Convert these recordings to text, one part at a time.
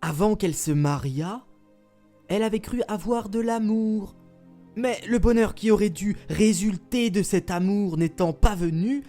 Avant qu'elle se mariât, elle avait cru avoir de l'amour. Mais le bonheur qui aurait dû résulter de cet amour n'étant pas venu,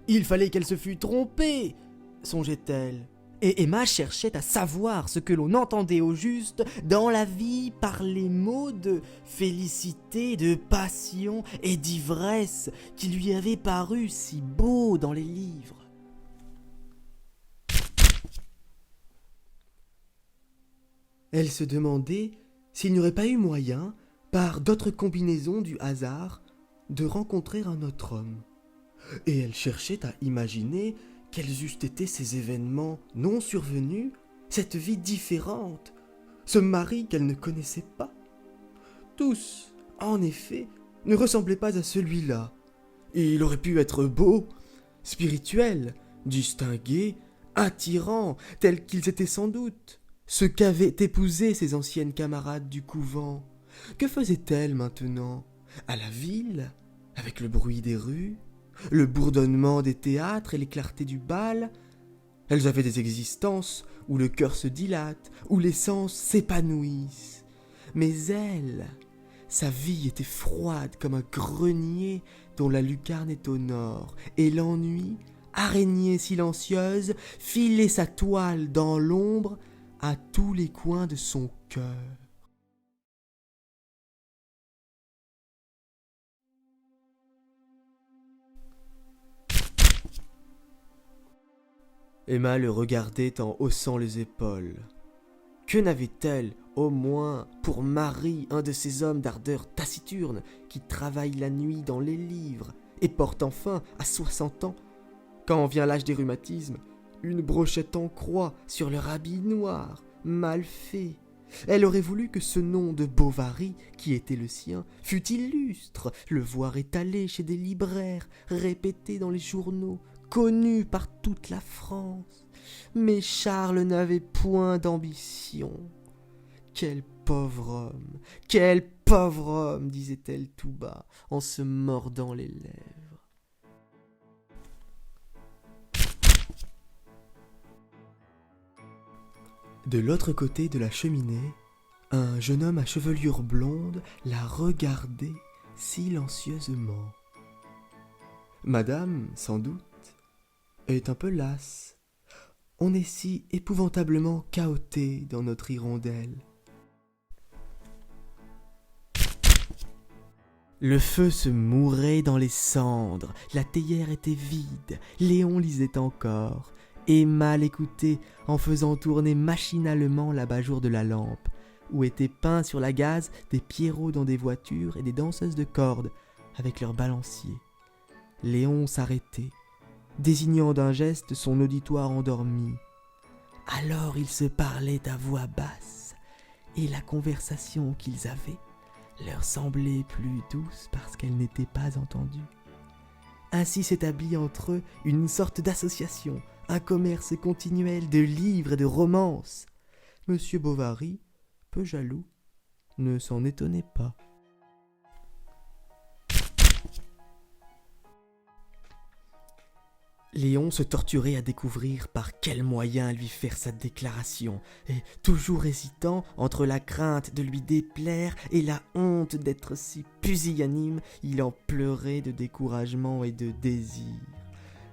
il fallait qu'elle se fût trompée, songeait-elle. Et Emma cherchait à savoir ce que l'on entendait au juste dans la vie par les mots de félicité, de passion et d'ivresse qui lui avaient paru si beaux dans les livres. Elle se demandait s'il n'y aurait pas eu moyen, par d'autres combinaisons du hasard, de rencontrer un autre homme. Et elle cherchait à imaginer quels eussent été ces événements non survenus, cette vie différente, ce mari qu'elle ne connaissait pas. Tous, en effet, ne ressemblaient pas à celui-là. Et il aurait pu être beau, spirituel, distingué, attirant, tel qu'ils étaient sans doute. Ce qu'avaient épousé ses anciennes camarades du couvent. Que faisait-elle maintenant? À la ville, avec le bruit des rues, le bourdonnement des théâtres et les clartés du bal? Elles avaient des existences où le cœur se dilate, où les sens s'épanouissent. Mais elle, sa vie était froide comme un grenier dont la lucarne est au nord, et l'ennui, araignée silencieuse, filait sa toile dans l'ombre à tous les coins de son cœur. Emma le regardait en haussant les épaules. Que n'avait-elle, au moins, pour mari un de ces hommes d'ardeur taciturne qui travaillent la nuit dans les livres et portent enfin, à 60 ans, quand vient l'âge des rhumatismes, une brochette en croix sur leur habit noir, mal fait. Elle aurait voulu que ce nom de Bovary, qui était le sien, fût illustre, le voir étalé chez des libraires, répété dans les journaux, connu par toute la France. Mais Charles n'avait point d'ambition. Quel pauvre homme, disait-elle tout bas, en se mordant les lèvres. De l'autre côté de la cheminée, un jeune homme à chevelure blonde la regardait silencieusement. Madame, sans doute, est un peu lasse. On est si épouvantablement cahoté dans notre hirondelle. Le feu se mourait dans les cendres, la théière était vide, Léon lisait encore. Emma l'écoutait en faisant tourner machinalement l'abat-jour de la lampe, où étaient peints sur la gaze des pierrots dans des voitures et des danseuses de cordes avec leurs balanciers. Léon s'arrêtait, désignant d'un geste son auditoire endormi. Alors ils se parlaient à voix basse, et la conversation qu'ils avaient leur semblait plus douce parce qu'elle n'était pas entendue. Ainsi s'établit entre eux une sorte d'association, un commerce continuel de livres et de romances. Monsieur Bovary, peu jaloux, ne s'en étonnait pas. Léon se torturait à découvrir par quel moyen lui faire sa déclaration, et toujours hésitant entre la crainte de lui déplaire et la honte d'être si pusillanime, il en pleurait de découragement et de désir.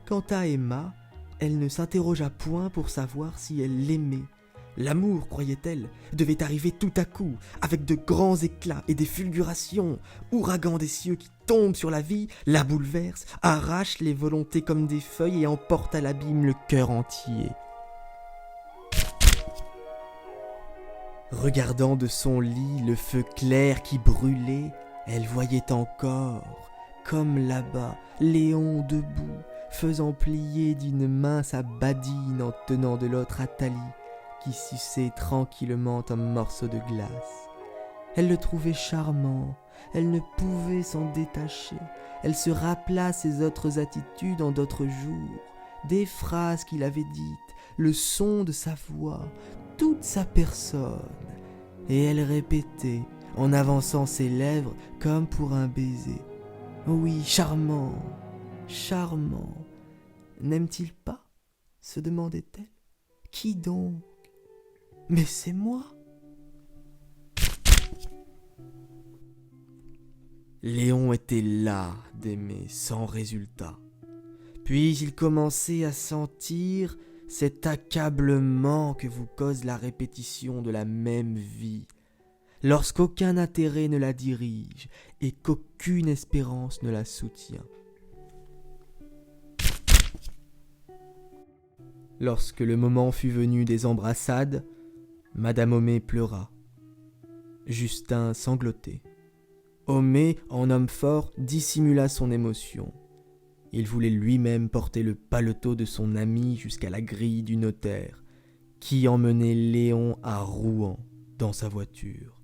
Quant à Emma, elle ne s'interrogea point pour savoir si elle l'aimait. L'amour, croyait-elle, devait arriver tout à coup, avec de grands éclats et des fulgurations, ouragan des cieux qui tombe sur la vie, la bouleverse, arrache les volontés comme des feuilles et emporte à l'abîme le cœur entier. Regardant de son lit le feu clair qui brûlait, elle voyait encore, comme là-bas, Léon debout, faisant plier d'une main sa badine en tenant de l'autre Athalie, qui suçait tranquillement un morceau de glace. Elle le trouvait charmant, elle ne pouvait s'en détacher. Elle se rappela ses autres attitudes en d'autres jours, des phrases qu'il avait dites, le son de sa voix, toute sa personne. Et elle répétait, en avançant ses lèvres comme pour un baiser. Oui, charmant, charmant. N'aime-t-il pas? Se demandait-elle. Qui donc? Mais c'est moi. Léon était las d'aimer sans résultat. Puis il commençait à sentir cet accablement que vous cause la répétition de la même vie, lorsqu'aucun intérêt ne la dirige et qu'aucune espérance ne la soutient. Lorsque le moment fut venu des embrassades, Madame Homais pleura. Justin sanglotait. Homais, en homme fort, dissimula son émotion. Il voulait lui-même porter le paletot de son ami jusqu'à la grille du notaire, qui emmenait Léon à Rouen dans sa voiture.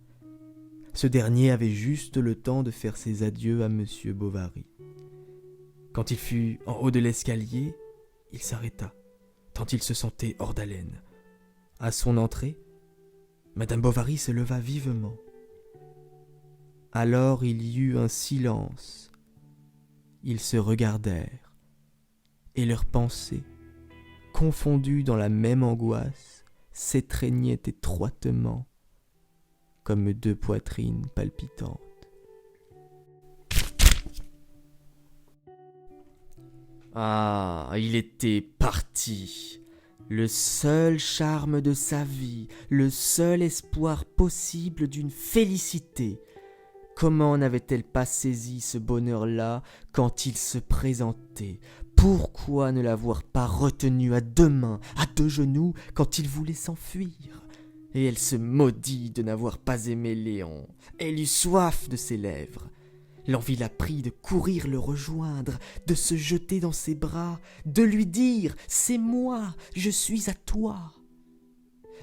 Ce dernier avait juste le temps de faire ses adieux à M. Bovary. Quand il fut en haut de l'escalier, il s'arrêta, tant il se sentait hors d'haleine. À son entrée, Madame Bovary se leva vivement. Alors il y eut un silence. Ils se regardèrent, et leurs pensées, confondues dans la même angoisse, s'étreignaient étroitement, comme deux poitrines palpitantes. Ah, il était parti. Le seul charme de sa vie, le seul espoir possible d'une félicité. Comment n'avait-elle pas saisi ce bonheur-là quand il se présentait ? Pourquoi ne l'avoir pas retenu à deux mains, à deux genoux, quand il voulait s'enfuir ? Et elle se maudit de n'avoir pas aimé Léon. Elle eut soif de ses lèvres. L'envie la prit de courir le rejoindre, de se jeter dans ses bras, de lui dire « C'est moi, je suis à toi !»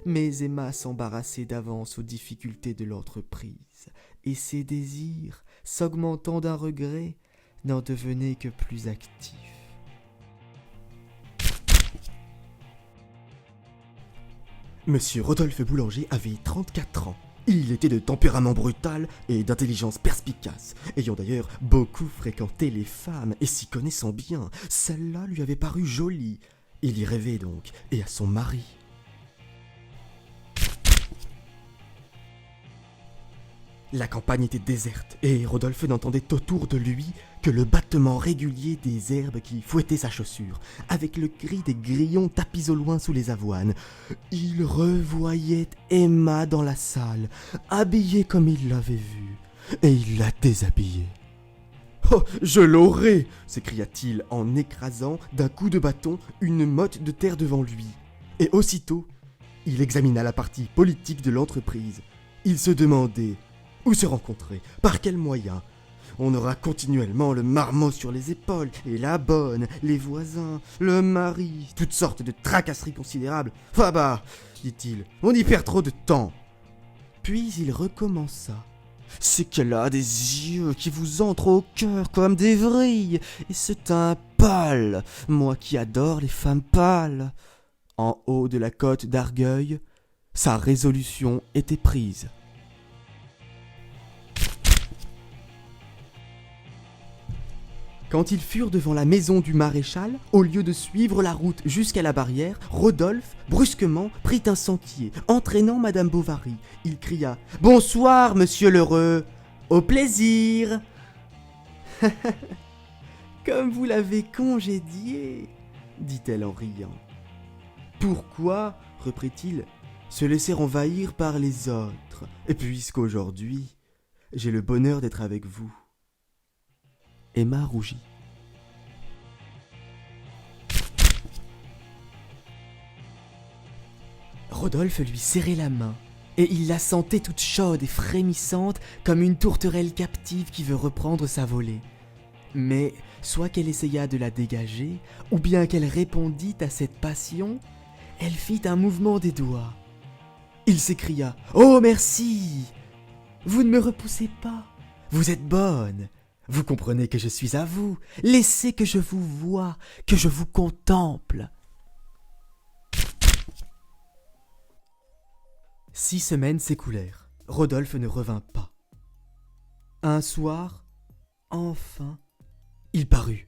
Mais Emma s'embarrassait d'avance aux difficultés de l'entreprise, et ses désirs, s'augmentant d'un regret, n'en devenaient que plus actifs. Monsieur Rodolphe Boulanger avait 34 ans. Il était de tempérament brutal et d'intelligence perspicace, ayant d'ailleurs beaucoup fréquenté les femmes et s'y connaissant bien. Celle-là lui avait paru jolie. Il y rêvait donc, et à son mari. La campagne était déserte, et Rodolphe n'entendait autour de lui que le battement régulier des herbes qui fouettaient sa chaussure, avec le cri des grillons tapis au loin sous les avoines. Il revoyait Emma dans la salle, habillée comme il l'avait vue, et il la déshabillait. « Oh, je l'aurai !» s'écria-t-il en écrasant d'un coup de bâton une motte de terre devant lui. Et aussitôt, il examina la partie politique de l'entreprise. Il se demandait où se rencontrer, par quels moyens. On aura continuellement le marmot sur les épaules, et la bonne, les voisins, le mari, toutes sortes de tracasseries considérables. « Ah bah !» dit-il, « on y perd trop de temps. » Puis il recommença. « C'est qu'elle a des yeux qui vous entrent au cœur comme des vrilles, et ce teint pâle, moi qui adore les femmes pâles. » En haut de la côte d'Argueil, sa résolution était prise. Quand ils furent devant la maison du maréchal, au lieu de suivre la route jusqu'à la barrière, Rodolphe, brusquement, prit un sentier, entraînant Madame Bovary. Il cria « Bonsoir, monsieur l'heureux ! Au plaisir !»« Comme vous l'avez congédié !» dit-elle en riant. « Pourquoi, reprit-il, se laisser envahir par les autres, puisqu'aujourd'hui, j'ai le bonheur d'être avec vous ?» Emma rougit. Rodolphe lui serrait la main, et il la sentait toute chaude et frémissante comme une tourterelle captive qui veut reprendre sa volée. Mais, soit qu'elle essayât de la dégager, ou bien qu'elle répondît à cette passion, elle fit un mouvement des doigts. Il s'écria « Oh, merci ! Vous ne me repoussez pas, vous êtes bonne !» Vous comprenez que je suis à vous. Laissez que je vous voie, que je vous contemple. 6 semaines s'écoulèrent. Rodolphe ne revint pas. Un soir, enfin, il parut.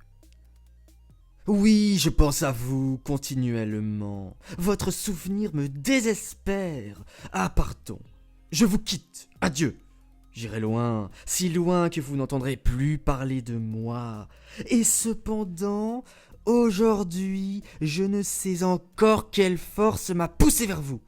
« Oui, je pense à vous continuellement. Votre souvenir me désespère. Ah, partons. Je vous quitte. Adieu. J'irai loin, si loin que vous n'entendrez plus parler de moi. Et cependant, aujourd'hui, je ne sais encore quelle force m'a poussé vers vous.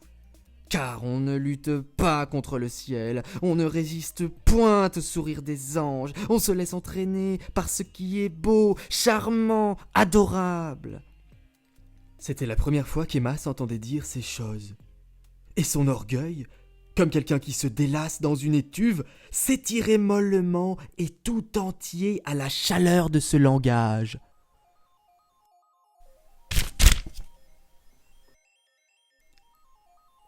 Car on ne lutte pas contre le ciel, on ne résiste point au sourire des anges, on se laisse entraîner par ce qui est beau, charmant, adorable. C'était la première fois qu'Emma s'entendait dire ces choses. Et son orgueil, comme quelqu'un qui se délasse dans une étuve, s'étirait mollement et tout entier à la chaleur de ce langage.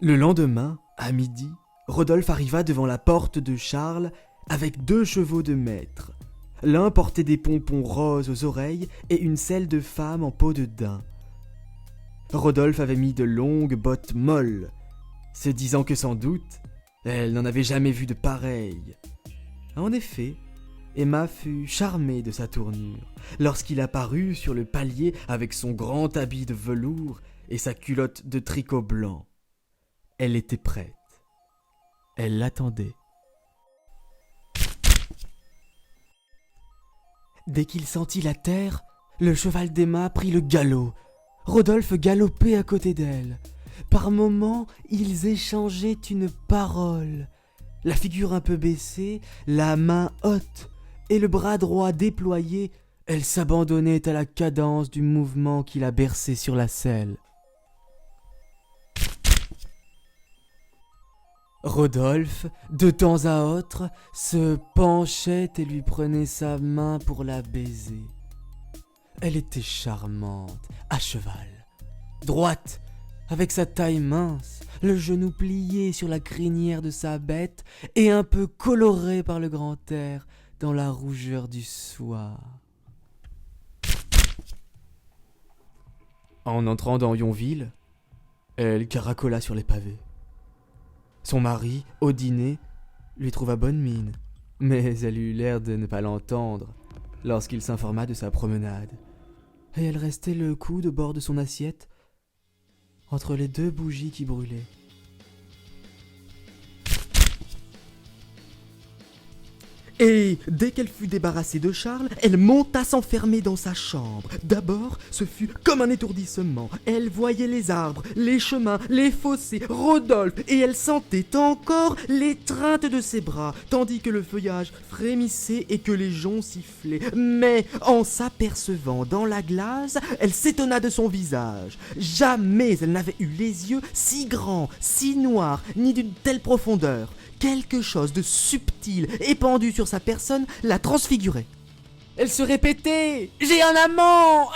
Le lendemain, à midi, Rodolphe arriva devant la porte de Charles avec 2 chevaux de maître. L'un portait des pompons roses aux oreilles et une selle de femme en peau de daim. Rodolphe avait mis de longues bottes molles, se disant que sans doute, elle n'en avait jamais vu de pareilles. En effet, Emma fut charmée de sa tournure lorsqu'il apparut sur le palier avec son grand habit de velours et sa culotte de tricot blanc. Elle était prête. Elle l'attendait. Dès qu'il sentit la terre, le cheval d'Emma prit le galop. Rodolphe galopait à côté d'elle. Par moments, ils échangeaient une parole. La figure un peu baissée, la main haute et le bras droit déployé, elle s'abandonnait à la cadence du mouvement qui la berçait sur la selle. Rodolphe, de temps à autre, se penchait et lui prenait sa main pour la baiser. Elle était charmante, à cheval, droite, avec sa taille mince, le genou plié sur la crinière de sa bête et un peu colorée par le grand air dans la rougeur du soir. En entrant dans Yonville, elle caracola sur les pavés. Son mari, au dîner, lui trouva bonne mine, mais elle eut l'air de ne pas l'entendre lorsqu'il s'informa de sa promenade. Et elle restait le coude au bord de son assiette, entre les 2 bougies qui brûlaient. Et dès qu'elle fut débarrassée de Charles, elle monta s'enfermer dans sa chambre. D'abord, ce fut comme un étourdissement. Elle voyait les arbres, les chemins, les fossés, Rodolphe, et elle sentait encore l'étreinte de ses bras, tandis que le feuillage frémissait et que les joncs sifflaient. Mais, en s'apercevant dans la glace, elle s'étonna de son visage. Jamais elle n'avait eu les yeux si grands, si noirs, ni d'une telle profondeur. Quelque chose de subtil épandu sur sa personne la transfigurait. Elle se répétait « J'ai un amant !»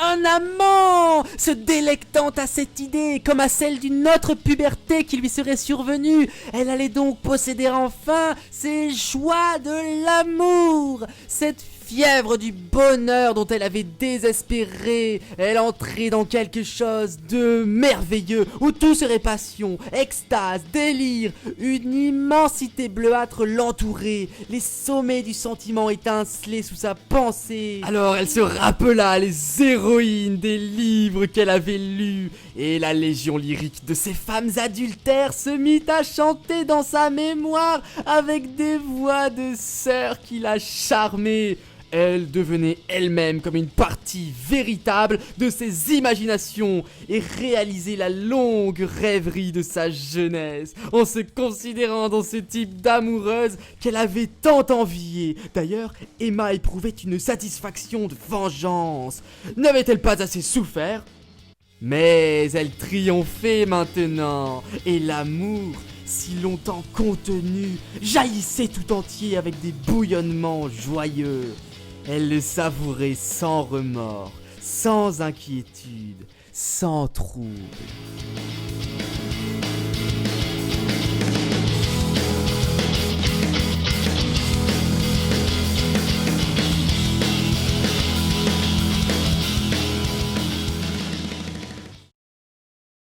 se délectant à cette idée comme à celle d'une autre puberté qui lui serait survenue. Elle allait donc posséder enfin ses joies de l'amour, cette fièvre du bonheur dont elle avait désespéré. Elle entrait dans quelque chose de merveilleux où tout serait passion, extase, délire. Une immensité bleuâtre l'entourait, les sommets du sentiment étincelaient sous sa pensée. Alors elle se rappela les héroïnes des livres qu'elle avait lus et la légion lyrique de ces femmes adultères se mit à chanter dans sa mémoire avec des voix de sœurs qui la charmaient. Elle devenait elle-même comme une partie véritable de ses imaginations et réalisait la longue rêverie de sa jeunesse en se considérant dans ce type d'amoureuse qu'elle avait tant envié. D'ailleurs, Emma éprouvait une satisfaction de vengeance. N'avait-elle pas assez souffert ? Mais elle triomphait maintenant et l'amour, si longtemps contenu, jaillissait tout entier avec des bouillonnements joyeux. Elle le savourait sans remords, sans inquiétude, sans trouble.